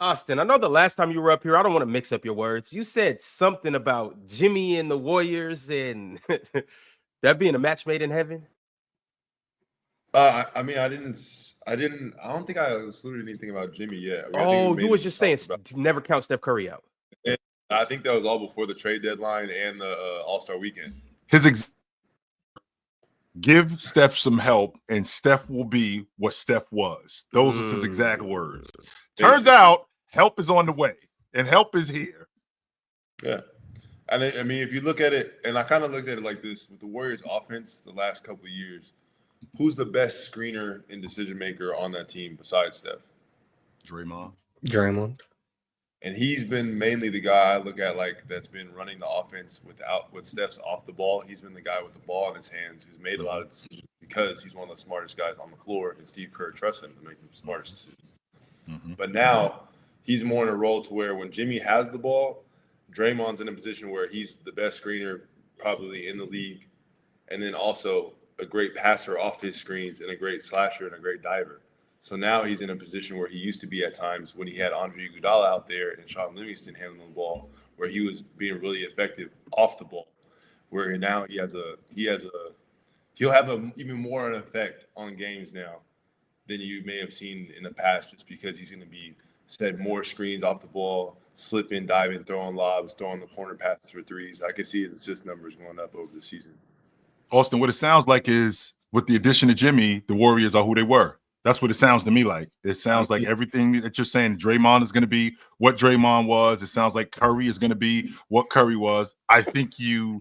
Austin, I know the last time you were up here, I don't want to mix up your words. You said something about Jimmy and the Warriors and that being a match made in heaven. I mean, I didn't. I don't think I included anything about Jimmy yet. I think we Oh, you mainly was just just saying talked about. never count Steph Curry out. And I think that was all before the trade deadline and the All-Star weekend. His give Steph some help, and Steph will be what Steph was. Those was his exact words. Turns out, help is on the way, and help is here. Yeah. And I mean, if you look at it, and I kind of looked at it like this, with the Warriors' offense the last couple of years, who's the best screener and decision maker on that team besides Steph? Draymond. And he's been mainly the guy I look at like that's been running the offense with Steph's off the ball. He's been the guy with the ball in his hands who's made a lot of decisions because he's one of the smartest guys on the floor, and Steve Kerr trusts him to make the smartest decisions. But now he's more in a role to where when Jimmy has the ball, Draymond's in a position where he's the best screener probably in the league, and then also a great passer off his screens and a great slasher and a great diver. So now he's in a position where he used to be at times when he had Andre Iguodala out there and Sean Livingston handling the ball, where he was being really effective off the ball. Where now he'll have even more an effect on games now than you may have seen in the past, just because he's going to be set more screens off the ball, slipping, diving, throwing lobs, throwing the corner passes for threes. I can see his assist numbers going up over the season. Austin, what it sounds like is with the addition of Jimmy, the Warriors are who they were. That's what it sounds to me like. It sounds like everything that you're saying, Draymond is going to be what Draymond was. It sounds like Curry is going to be what Curry was. I think a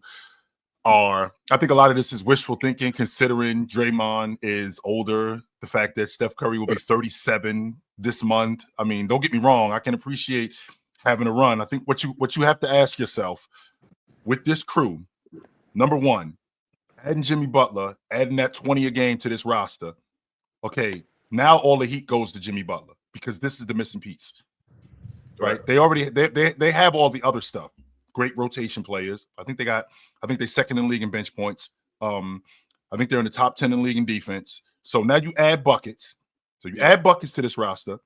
lot of this is wishful thinking, considering Draymond is older. The fact that Steph Curry will be 37 this month. I mean, don't get me wrong. I can appreciate having a run. I think what you have to ask yourself with this crew, number one, adding Jimmy Butler, adding that 20 a game to this roster. Okay, now all the heat goes to Jimmy Butler because this is the missing piece, right? They have all the other stuff. Great rotation players. I think they're second in the league in bench points. I think they're in the top 10 in the league in defense. So now you add buckets. So you add buckets to this roster.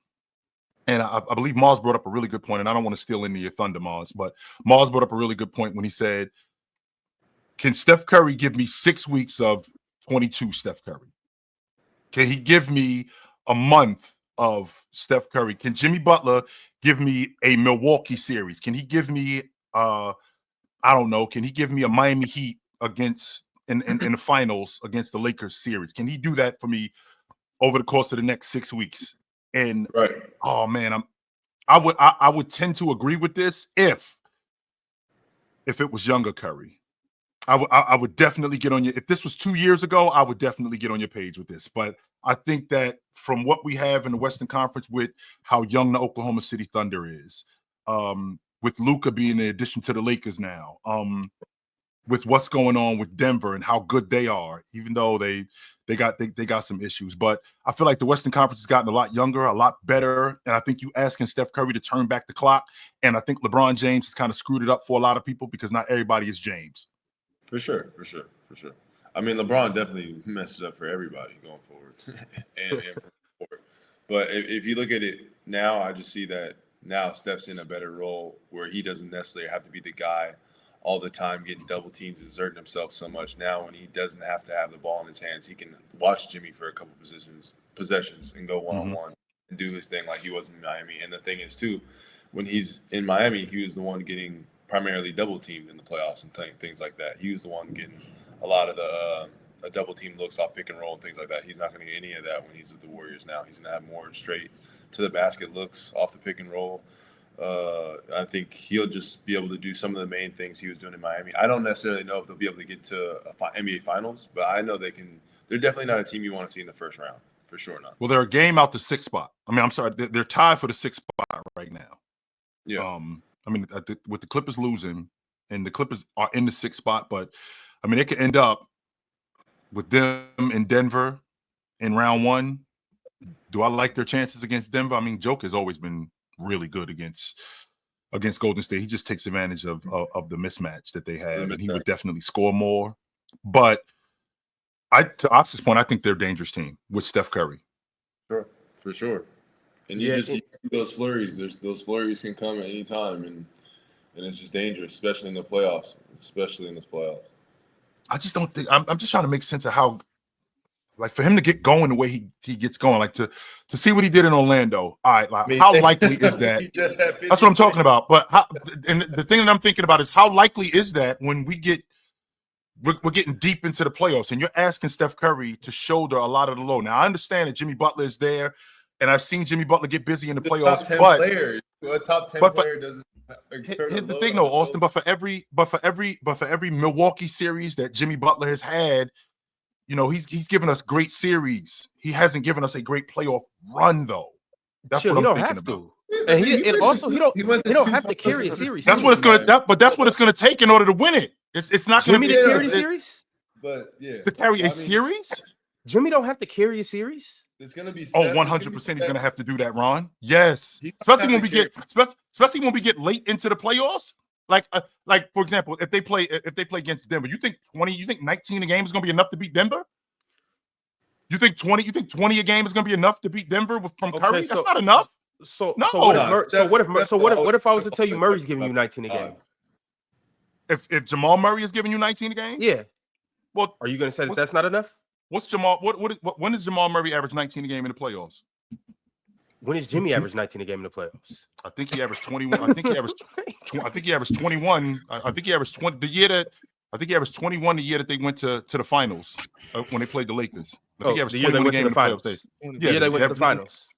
And I believe Mars brought up a really good point, and I don't want to steal any of your thunder, Mars, but Mars brought up a really good point when he said, can Steph Curry give me 6 weeks of 22 Steph Curry? Can he give me a month of Steph Curry? Can Jimmy Butler give me a Milwaukee series? Can he give me I don't know, can he give me a Miami Heat against in the finals against the Lakers series? Can he do that for me over the course of the next 6 weeks? And oh man, I would tend to agree with this if it was younger Curry. I would definitely get on your. If this was 2 years ago, I would definitely get on your page with this. But I think that from what we have in the Western Conference with how young the Oklahoma City Thunder is, with Luka being the addition to the Lakers now, with what's going on with Denver and how good they are, even though they got some issues. But I feel like the Western Conference has gotten a lot younger, a lot better. And I think you asking Steph Curry to turn back the clock. And I think LeBron James has kind of screwed it up for a lot of people because not everybody is James. For sure. I mean, LeBron definitely messed it up for everybody going forward, and forward. But if you look at it now, I just see that now Steph's in a better role where he doesn't necessarily have to be the guy all the time getting double teams, exerting himself so much. Now, when he doesn't have to have the ball in his hands, he can watch Jimmy for a couple possessions, and go one-on-one and do his thing like he was in Miami. And the thing is, too, when he's in Miami, he was the one getting primarily double teamed in the playoffs and things like that. He was the one getting a lot of the double team looks off pick and roll and things like that. He's not going to get any of that when he's with the Warriors now. He's going to have more straight to the basket looks off the pick and roll. I think he'll just be able to do some of the main things he was doing in Miami. I don't necessarily know if they'll be able to get to NBA Finals, but I know they can. They're definitely not a team you want to see in the first round. For sure not. Well, they're a game out the 6th spot. I mean, I'm sorry. They're tied for the 6th spot right now. Yeah. I mean, with the Clippers losing, and the Clippers are in the 6th spot, but I mean, it could end up with them in Denver in round 1. Do I like their chances against Denver? I mean, Joke has always been really good against Golden State. He just takes advantage of the mismatch that they have, and he would definitely score more. But to Ox's point, I think they're a dangerous team with Steph Curry. Sure, for sure. And you see those flurries. Those flurries can come at any time, and it's just dangerous, especially in the playoffs. Especially in this playoffs. I just don't think I'm just trying to make sense of how, like, for him to get going the way he gets going, like to see what he did in Orlando. All right, like, how likely is that? That's what I'm talking about. But and the thing that I'm thinking about is how likely is that when we're getting deep into the playoffs and you're asking Steph Curry to shoulder a lot of the load. Now I understand that Jimmy Butler is there, and I've seen Jimmy Butler get busy in the playoffs. Top 10 but player, a top 10 player doesn't. Here's the thing, though, Austin. But for every Milwaukee series that Jimmy Butler has had, you know, he's given us great series. He hasn't given us a great playoff run, though. That's what I'm thinking about. And he don't have to carry a series. That's what it's gonna. But that's what it's gonna take in order to win it. It's not Jimmy to carry a series. But yeah, to carry a series. Jimmy don't have to carry a series. It's gonna be 100%. He's gonna have to do that, Ron. Yes, especially when we get late into the playoffs. Like for example, if they play against Denver, you think 19 a game is gonna be enough to beat Denver? You think 20 a game is gonna be enough to beat Denver from Curry? That's not enough. So what if I was to tell you Murray's giving you 19 a game? If Jamal Murray is giving you 19 a game? Yeah. Well, are you gonna say that's not enough? What's Jamal? When does Jamal Murray average 19 a game in the playoffs? When does Jimmy average 19 a game in the playoffs? I think he averaged 21. I think he averaged 21. I think he averaged 20 the year that. I think he averaged 21 the year that they went to the finals when they played the Lakers. I think he averaged 21 the finals. The year they went to the finals.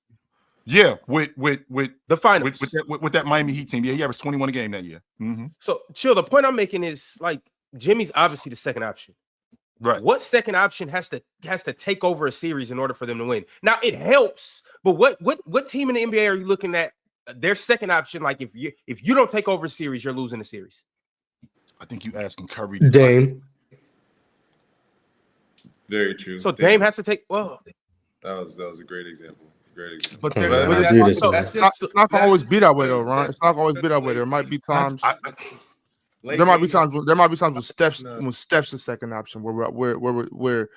Yeah, with the finals with that Miami Heat team. Yeah, he averaged 21 a game that year. Mm-hmm. So, chill. The point I'm making is, like, Jimmy's obviously the second option. Right. What second option has to take over a series in order for them to win? Now it helps, but what team in the NBA are you looking at? Their second option, like if you don't take over a series, you're losing the series. I think you asking Curry. Dame. Very true. So Dame has to take. Well, that was a great example. But it's not gonna always be that way, though, Ron. It's not gonna always be that way. There might be times. There might be times when Steph's the second option where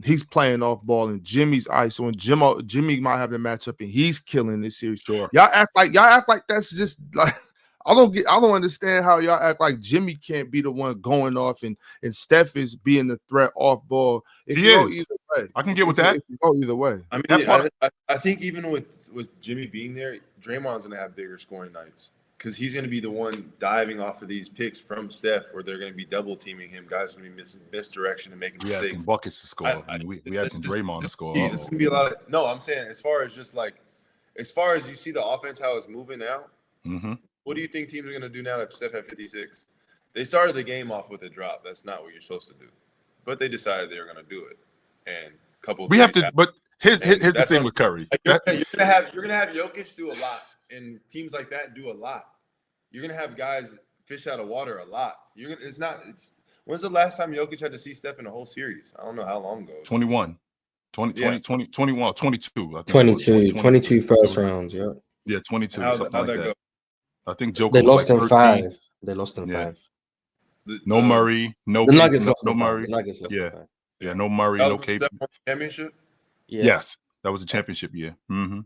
he's playing off ball and Jimmy's ice. And Jimmy might have the matchup and he's killing this series. Sure. Y'all act like that's just like I don't understand how y'all act like Jimmy can't be the one going off and Steph is being the threat off ball. He is. Either way. I can get with that. Go either way. I mean, I think even with Jimmy being there, Draymond's gonna have bigger scoring nights. Because he's going to be the one diving off of these picks from Steph, where they're going to be double teaming him. Guys going to be misdirection and making mistakes. We had some buckets to score. We had some Draymond to score. It's going to be a lot of. No, I'm saying as far as you see the offense how it's moving now. Mm-hmm. What do you think teams are going to do now that Steph had 56? They started the game off with a drop. That's not what you're supposed to do, but they decided they were going to do it. And here's the thing with Curry. Like you're gonna have Jokic do a lot. And teams like that do a lot. You're gonna have guys fish out of water a lot. When's the last time Jokic had to see Steph in a whole series? I don't know how long ago. 21. 21, 22. 22 first round, yeah. Yeah, 22. How'd something like that. go? I think Jokic they lost like in 13. 5. They lost in 5. No Murray, no the Nuggets no, lost no in Murray. The Nuggets lost in 5. Yeah, no Murray, no KP. Championship? Yeah. Yes, that was a championship year. Mm-hmm.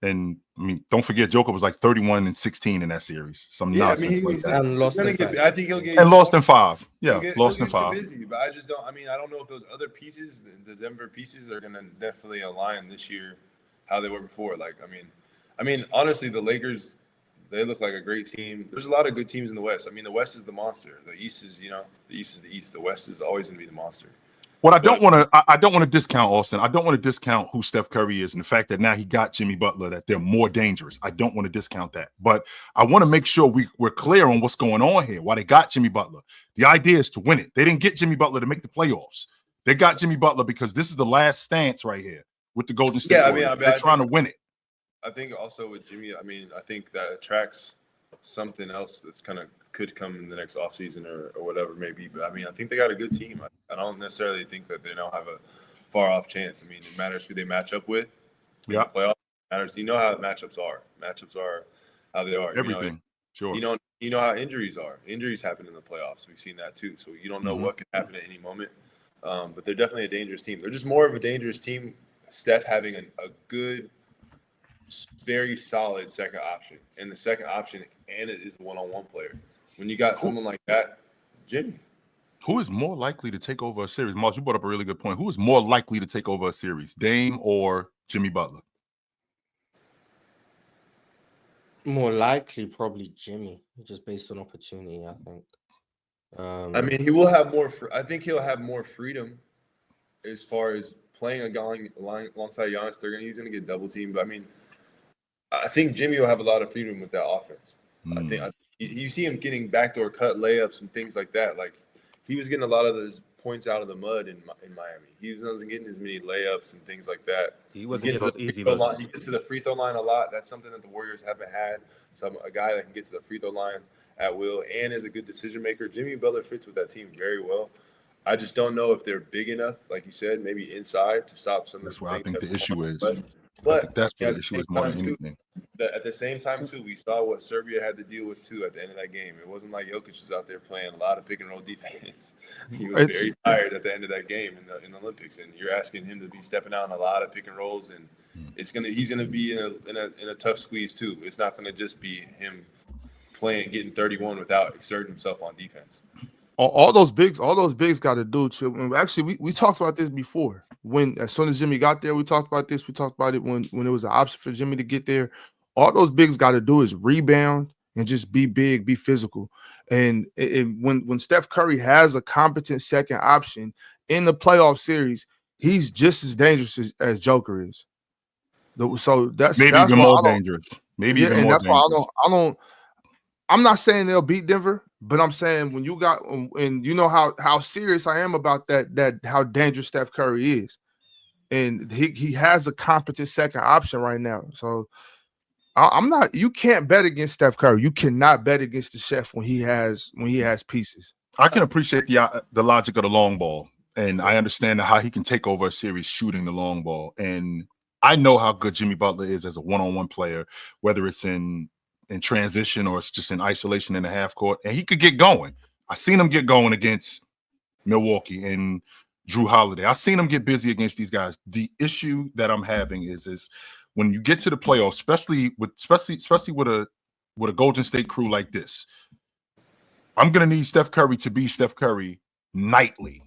And I mean, don't forget, Joker was like 31 and 16 in that series. Some nonsense like that. And lost in 5. I think he'll get lost in 5. Yeah, lost in 5. Busy, but I just don't. I mean, I don't know if those other pieces, the Denver pieces, are gonna definitely align this year, how they were before. Like, I mean, honestly, the Lakers, they look like a great team. There's a lot of good teams in the West. I mean, the West is the monster. The East is, the East is the East. The West is always gonna be the monster. What I don't want to discount, Austin. I don't want to discount who Steph Curry is and the fact that now he got Jimmy Butler, that they're more dangerous. I don't want to discount that. But I want to make sure we're clear on what's going on here, why they got Jimmy Butler. The idea is to win it. They didn't get Jimmy Butler to make the playoffs. They got Jimmy Butler because this is the last stance right here with the Golden State Warriors. They're trying to win it. I think also with Jimmy, I think that attracts something else that's could come in the next offseason or whatever it may be. But I mean, I think they got a good team. I don't necessarily think that they don't have a far off chance. I mean, it matters who they match up with. Yeah. Playoff matters. You know how matchups are. Matchups are how they are. Everything. Sure. You know how injuries are. Injuries happen in the playoffs. We've seen that too. So you don't know what can happen at any moment. But they're definitely a dangerous team. They're just more of a dangerous team. Steph having a good very solid second option, and the second option and it is the one-on-one player. When you got someone like that, Jimmy. Who is more likely to take over a series? Moss, you brought up a really good point. Who is more likely to take over a series, Dame or Jimmy Butler? More likely, probably Jimmy, just based on opportunity, I think. I mean, he will have more. I think he'll have more freedom as far as playing a guy alongside Giannis. He's going to get double teamed. But I think Jimmy will have a lot of freedom with that offense. I think you see him getting backdoor cut layups and things like that. Like he was getting a lot of those points out of the mud in Miami. He wasn't getting as many layups and things like that. He wasn't getting those easy looks. He gets to the free throw line a lot. That's something that the Warriors haven't had. A guy that can get to the free throw line at will and is a good decision maker. Jimmy Butler fits with that team very well. I just don't know if they're big enough, like you said, maybe inside to stop some of the That's where I think the issue is. But I think that's where the issue is more than anything. At the same time, too, we saw what Serbia had to deal with, too, at the end of that game. It wasn't like Jokic was out there playing a lot of pick-and-roll defense. He was very tired at the end of that game in the Olympics, and you're asking him to be stepping out in a lot of pick-and-rolls, and he's gonna be in a tough squeeze, too. It's not going to just be him getting 31 without exerting himself on defense. All those bigs got to do. Actually, we talked about this before. As soon as Jimmy got there, we talked about this. We talked about it when it was an option for Jimmy to get there. All those bigs got to do is rebound and just be big, be physical. And when Steph Curry has a competent second option in the playoff series, he's just as dangerous as Joker is. So that's even more dangerous. Maybe even more dangerous. Why I don't. I'm not saying they'll beat Denver, but I'm saying when you got, and you know how serious I am about that how dangerous Steph Curry is, and he has a competent second option right now. So I'm not. You can't bet against Steph Curry. You cannot bet against the chef when he has pieces. I can appreciate the logic of the long ball, and I understand how he can take over a series shooting the long ball. And I know how good Jimmy Butler is as a one-on-one player, whether it's in transition or it's just in isolation in the half court, and he could get going. I seen him get going against Milwaukee and Drew Holiday. I seen him get busy against these guys. The issue that I'm having is when you get to the playoffs, especially with a Golden State crew like this, I'm gonna need Steph Curry to be Steph Curry nightly.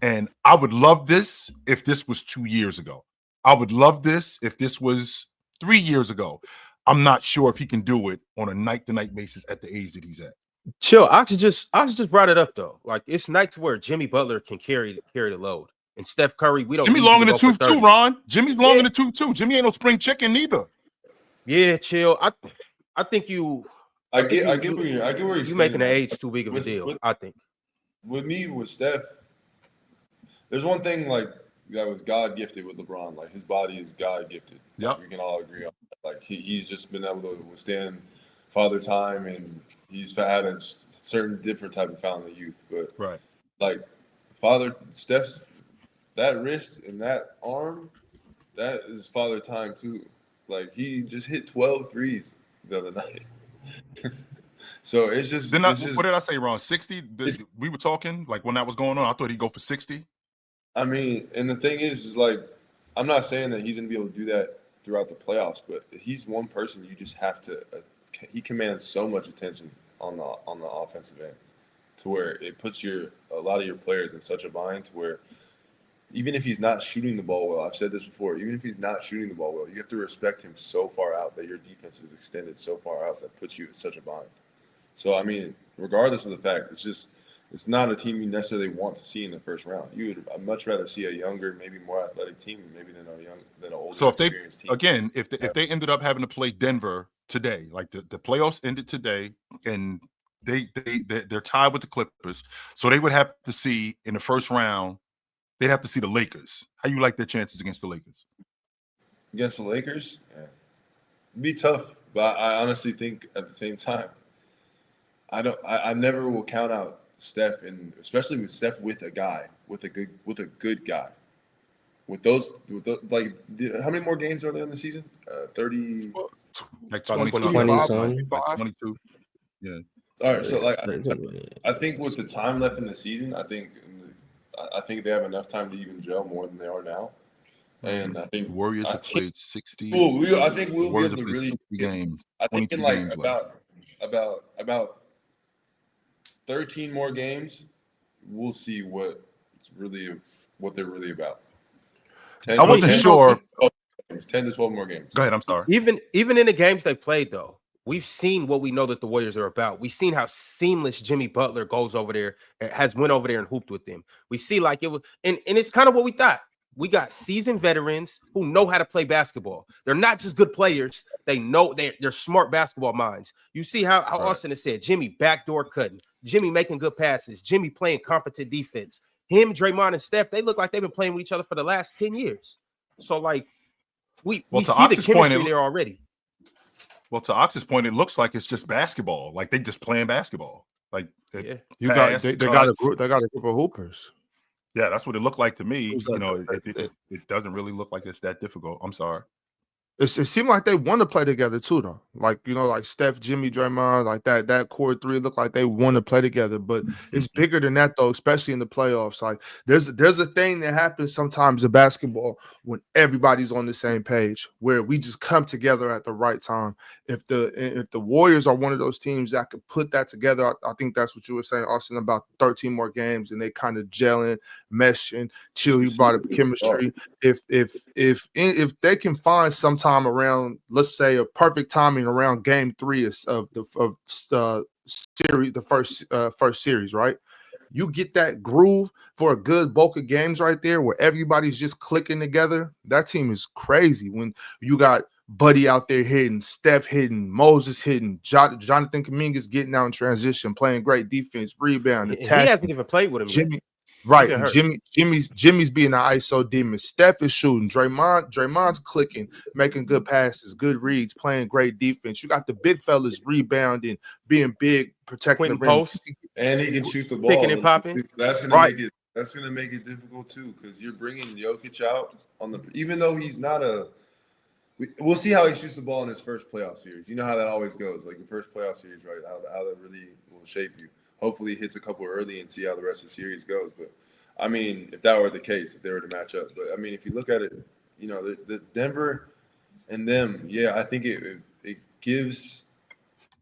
And I would love this if this was 2 years ago. I would love this if this was 3 years ago. I'm not sure if he can do it on a night-to-night basis at the age that he's at. Chill. Ox just brought it up though. Like it's nights where Jimmy Butler can carry the load, and Steph Curry, we don't. Jimmy long in the tooth too, Ron. Jimmy's long in the tooth too. Jimmy ain't no spring chicken neither. Yeah, chill. I think you. I get where you're making the age too big of a deal. I think. With Steph, there's one thing like that was God gifted with LeBron. Like his body is God gifted. Yeah, we can all agree on that. Like he's just been able to withstand father time, and he's had a certain different type of fountain of youth. But right, like father Steph's that wrist and that arm, that is father time too. Like he just hit 12 threes the other night. So it's just. What did I say, Ron? 60? We were talking like when that was going on. I thought he'd go for 60. I mean, and the thing is like, I'm not saying that he's going to be able to do that throughout the playoffs, but he's one person you just have to. He commands so much attention on the offensive end, to where it puts a lot of your players in such a bind to where even if he's not shooting the ball well, I've said this before, even if he's not shooting the ball well, you have to respect him so far out that your defense is extended so far out that puts you in such a bind. So I mean, regardless of the fact, it's not a team you necessarily want to see in the first round. I'd much rather see a younger, maybe more athletic team, maybe than an older. So experienced team. If they ended up having to play Denver today, like the playoffs ended today, and they're tied with the Clippers, so they would have to see in the first round, they'd have to see the Lakers. How you like their chances against the Lakers? Against the Lakers, yeah. It'd be tough, but I honestly think at the same time, I never will count out Steph, and especially with Steph with a good guy. How many more games are there in the season? 30, like 22. 22. Yeah. All right. So I think with the time left in the season, I think they have enough time to even gel more than they are now. And I think The Warriors have played 60. I think we'll be able to really 60 games. I think in 22 like games left. about 13 more games, we'll see what they're really about. I wasn't sure. 10 to 12 more games. Go ahead. I'm sorry. Even in the games they played, though, we've seen what we know that the Warriors are about. We've seen how seamless Jimmy Butler goes over there, went over there and hooped with them. We see like it was, and it's kind of what we thought. We got seasoned veterans who know how to play basketball. They're not just good players. They know they're smart basketball minds. You see how Austin has said, Jimmy backdoor cutting, Jimmy making good passes, Jimmy playing competent defense. Him, Draymond, and Steph, they look like they've been playing with each other for the last 10 years. So, like, we see the chemistry there already. Well, to Ox's point, it looks like it's just basketball. Like they just playing basketball. Like they got a group of hoopers. Yeah, that's what it looked like to me. It doesn't really look like it's that difficult. I'm sorry. It seemed like they want to play together too, though. Like, like Steph, Jimmy, Draymond, like that core three looked like they want to play together. But it's bigger than that, though, especially in the playoffs. Like there's a thing that happens sometimes in basketball when everybody's on the same page, where we just come together at the right time. If the Warriors are one of those teams that could put that together, I think that's what you were saying, Austin, about 13 more games and they kind of gelling, meshing, chill. You brought up chemistry. If they can find some time around, let's say, a perfect timing around game 3 of the series, the first series, right? You get that groove for a good bulk of games right there where everybody's just clicking together. That team is crazy. When you got Buddy out there hitting, Steph hitting, Moses hitting, Jonathan Kuminga's getting out in transition, playing great defense, rebound, attacking. He hasn't even played with him Jimmy yet. Right, and Jimmy's being an ISO demon. Steph is shooting. Draymond's clicking, making good passes, good reads, playing great defense. You got the big fellas rebounding, being big, protecting the rim. Post, and he can shoot the ball, picking and popping. That's gonna make it difficult too, because you're bringing Jokic out on the. Even though he's not we'll see how he shoots the ball in his first playoff series. You know how that always goes, like the first playoff series, right? How that really will shape you. Hopefully he hits a couple early and see how the rest of the series goes. But, I mean, if that were the case, if they were to match up. But, I mean, if you look at it, the Denver and them, yeah, I think it gives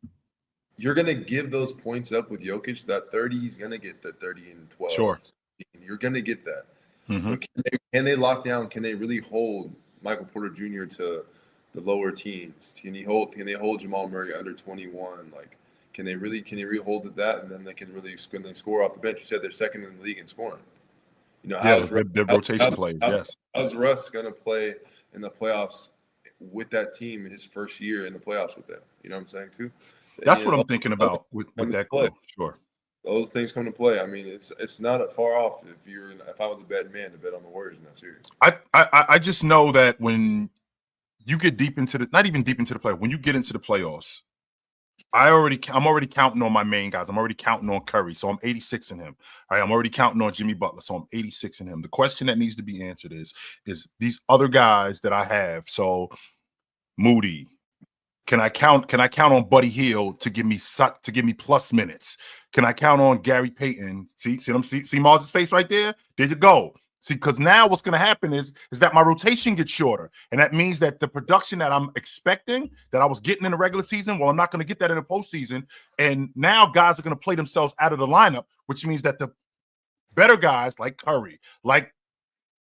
– you're going to give those points up with Jokic. That 30, he's going to get the 30 and 12. Sure. You're going to get that. Mm-hmm. But can they lock down? Can they really hold Michael Porter Jr. to the lower teens? Can they hold Jamal Murray under 21? Like, Can they really hold at that, and then they can score off the bench? You said they're second in the league in scoring. Their rotation plays. Yes. How's Russ gonna play in the playoffs with that team in his first year in the playoffs with them? You know what I'm saying too? That's what I'm thinking about with that play. Sure. Those things come to play. I mean, it's not far off. If I was a betting man to bet on the Warriors in that series. I just know that when you get not even deep into the play, when you get into the playoffs. I'm already counting on my main guys. I'm already counting on Curry, so I'm 86 in him. All right, I'm already counting on Jimmy Butler, so I'm 86 in him. The question that needs to be answered is these other guys that I have. So Moody, can I count on Buddy Hield to give me plus minutes? Can I count on Gary Payton? See Mars' face right there? There you go. See, because now what's going to happen is that my rotation gets shorter. And that means that the production that I'm expecting, that I was getting in the regular season, well, I'm not going to get that in the postseason. And now guys are going to play themselves out of the lineup, which means that the better guys like Curry, like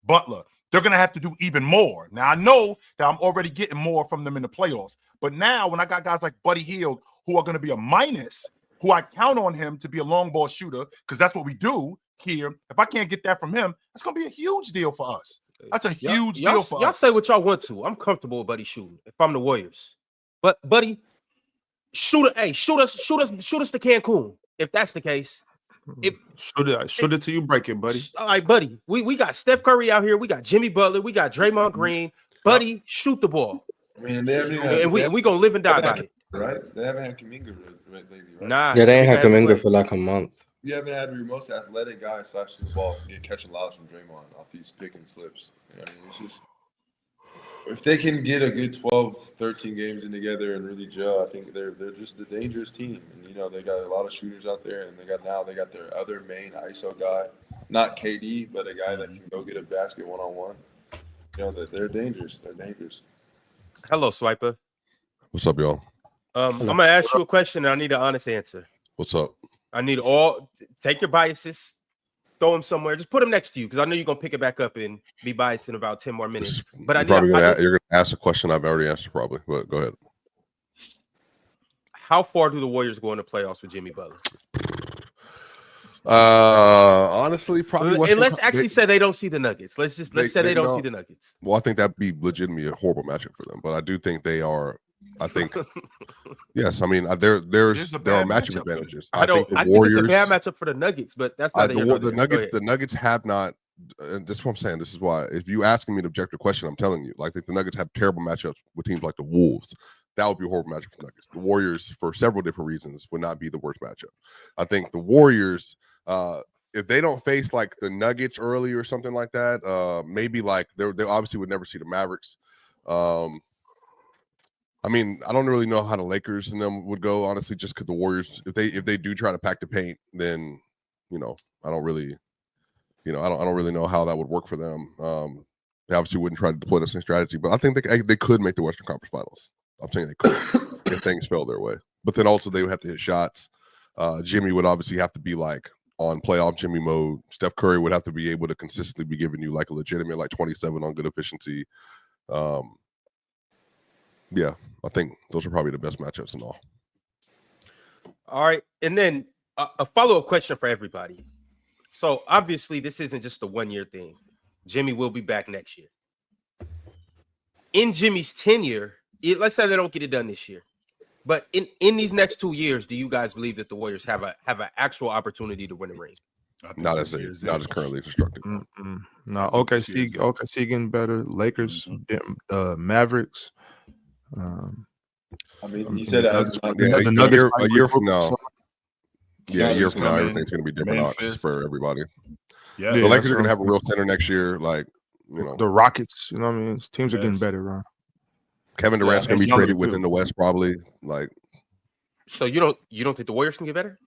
Butler, they're going to have to do even more. Now, I know that I'm already getting more from them in the playoffs. But now when I got guys like Buddy Hield who are going to be a minus, who I count on him to be a long ball shooter, because that's what we do here. If I can't get that from him, that's going to be a huge deal for us. That's a huge deal for us. Y'all say what y'all want to. I'm comfortable with Buddy shooting if I'm the Warriors. But Buddy, shoot us to Cancun if that's the case. Shoot it till you break it, buddy. All right, Buddy. We got Steph Curry out here. We got Jimmy Butler. We got Draymond Green. Buddy, shoot the ball. I mean, they haven't and we gonna live and die by it. Right? They haven't had Kuminga lately, right? Nah. Yeah, they ain't had Kuminga for like a month. You haven't had your most athletic guy slashing the ball and catching lobs from Draymond off these pick and slips. I mean, it's just if they can get a good 12, 13 games in together and really gel, I think they're just a dangerous team. And they got a lot of shooters out there, and they got their other main ISO guy, not KD, but a guy that can go get a basket one-on-one. They're dangerous. They're dangerous. Hello, Swiper. What's up, y'all? I'm gonna ask you a question, and I need an honest answer. What's up? I need take your biases, throw them somewhere, just put them next to you because I know you're gonna pick it back up and be biased in about 10 more minutes. But you're gonna ask a question I've already answered probably, but go ahead. How far do the Warriors go in the playoffs with Jimmy Butler? Honestly, probably. And let's actually say they don't see the Nuggets. Let's say they don't see the Nuggets. Well, I think that'd be legitimately a horrible matchup for them, but I do think they are. I think yes. I mean, there are matchup advantages. I think the Warriors, it's a bad matchup for the Nuggets, but that's not the Nuggets. The Nuggets have not. This is what I'm saying. This is why, if you asking me an objective question, I'm telling you, like, the Nuggets have terrible matchups with teams like the Wolves. That would be a horrible matchup for the Nuggets. The Warriors, for several different reasons, would not be the worst matchup. I think the Warriors, if they don't face like the Nuggets early or something like that, maybe like they obviously would never see the Mavericks. I mean, I don't really know how the Lakers and them would go, honestly, just because the Warriors, if they do try to pack the paint, then I don't really know how that would work for them. They obviously wouldn't try to deploy the same strategy, but I think they could make the Western Conference Finals. I'm saying they could if things fell their way. But then also they would have to hit shots. Jimmy would obviously have to be like on playoff Jimmy mode. Steph Curry would have to be able to consistently be giving you like a legitimate like 27 on good efficiency. Yeah, I think those are probably the best matchups in all. All right, and then a follow-up question for everybody. So obviously this isn't just a one-year thing. Jimmy will be back next year. In Jimmy's tenure, let's say they don't get it done this year, but in these next 2 years, do you guys believe that the Warriors have an actual opportunity to win a ring? Not as currently constructed. No, OKC getting better. Lakers, Mavericks. I mean, you said the Nuggets a year from now. Yeah, a year from now, everything's going to be different for everybody. Yeah, the Lakers are going to have a real center next year. Like, the Rockets. You know what I mean? Teams are getting better, right? Kevin Durant's going to be traded within the West, probably. Like, so you don't think the Warriors can get better?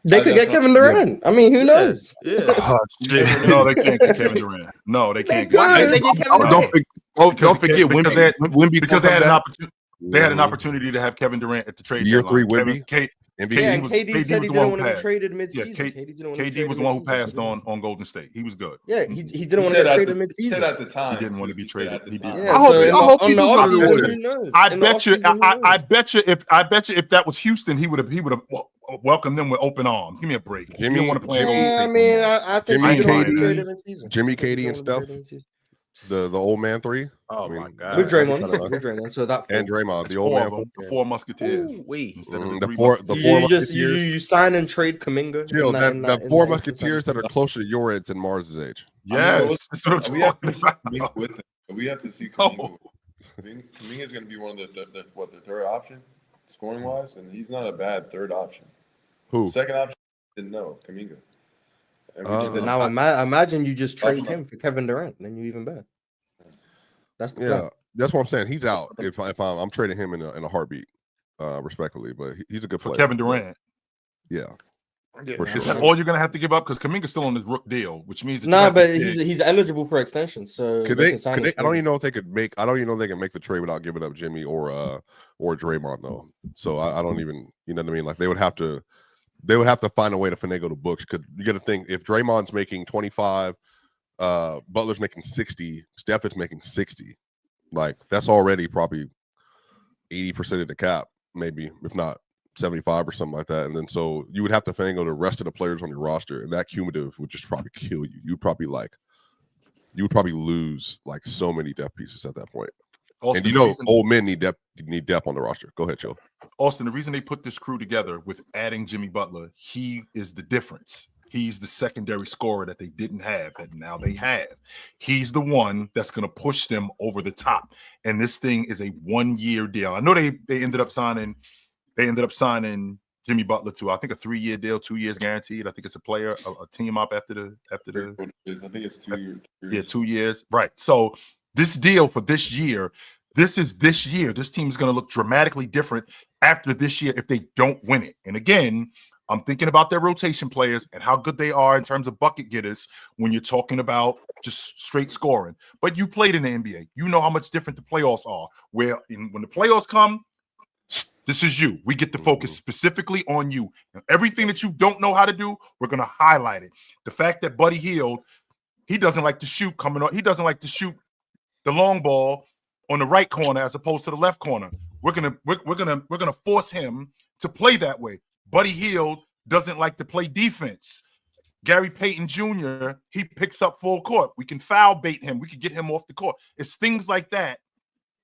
They could get Kevin Durant. I mean, who knows? Yeah. No, they can't get Kevin Durant. No, they can't. Don't forget Wemby because they had an opportunity. They had an opportunity to have Kevin Durant at the trade year deadline. 3 Wemby. KD said he didn't want to be traded mid-season. KD was the one who passed on Golden State. He was good. Yeah, he didn't want to get traded mid-season. He said at the time he didn't want to be traded. He did. Yeah, I hope he I bet you if that was Houston, he would have welcomed them with open arms. Give me a break. Jimmy didn't want to play Golden State. I mean, I think Jimmy, KD, and Steph. The old man 3. Oh my God! With Draymond, so that and Draymond, the old man, the 4 Musketeers. You sign and trade Kuminga. The 4 Musketeers that are closer to your age than Mars's age. Yes, that's what I'm talking about. We have to see Kuminga. Kuminga is going to be one of the third option, scoring wise, and he's not a bad third option. Who? Second option? Didn't know Kuminga. Now imagine you just trade him for Kevin Durant, and then you even better. That's the plan. That's what I'm saying. He's out. If I'm trading him in a heartbeat, respectfully, but he's a good player. For Kevin Durant. Yeah. For sure. Is that all you're gonna have to give up? Because Kuminga's still on his rook deal, which means but he's eligible for extension. So I don't even know if they can make the trade without giving up Jimmy or Draymond though. So I don't even, you know what I mean? Like they would have to find a way to finagle the books. Because you got to think, if Draymond's making 25, Butler's making 60, Steph is making 60. Like that's already probably 80% of the cap, maybe if not 75 or something like that. And then so you would have to finagle the rest of the players on your roster, and that cumulative would just probably kill you. You would probably lose like so many depth pieces at that point. Austin, and old men need depth on the roster. Go ahead, Joe. Austin, the reason they put this crew together with adding Jimmy Butler, he is the difference. He's the secondary scorer that they didn't have, that now they have. He's the one that's going to push them over the top. And this thing is a 1-year deal. I know they ended up signing Jimmy Butler to, I think, a 3-year deal, 2 years guaranteed. I think it's a team up after the. I think it's 2 years. Yeah, 2 years. Right. So this deal for this year. This is this year. This team is going to look dramatically different after this year if they don't win it. And again, I'm thinking about their rotation players and how good they are in terms of bucket getters when you're talking about just straight scoring. But you played in the NBA. You know how much different the playoffs are. When the playoffs come, this is you. We get to focus specifically on you. And everything that you don't know how to do, we're going to highlight it. The fact that Buddy Hield, he doesn't like to shoot coming up. He doesn't like to shoot the long ball on the right corner as opposed to the left corner. We're gonna force him to play that way. Buddy Hield doesn't like to play defense. Gary Payton Jr., he picks up full court. We can foul bait him. We can get him off the court. It's things like that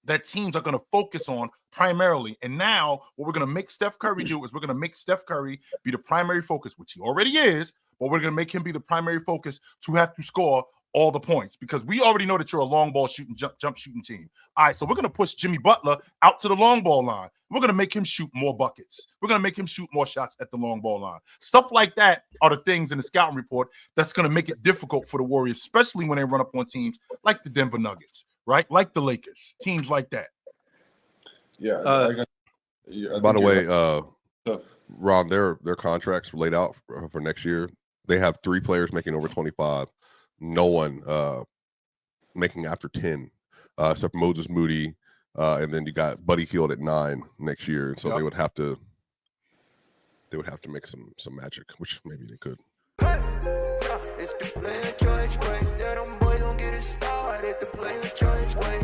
that teams are going to focus on primarily. And now what we're going to make Steph Curry do is we're going to make Steph Curry be the primary focus, which he already is, but we're going to make him be the primary focus to have to score all the points because we already know that you're a long ball shooting, jump shooting team. All right, so we're going to push Jimmy Butler out to the long ball line. We're going to make him shoot more buckets. We're going to make him shoot more shots at the long ball line. Stuff like that are the things in the scouting report that's going to make it difficult for the Warriors, especially when they run up on teams like the Denver Nuggets, right? Like the Lakers, teams like that. Yeah. By the way, Ron, their contracts laid out for next year. They have 3 players making over 25. No one making after 10, except for Moses Moody, and then you got Buddy Hield at 9 next year, and so they would have to make some magic, which maybe they could. It's the player choice way. That them boys don't get it started. The player choice way.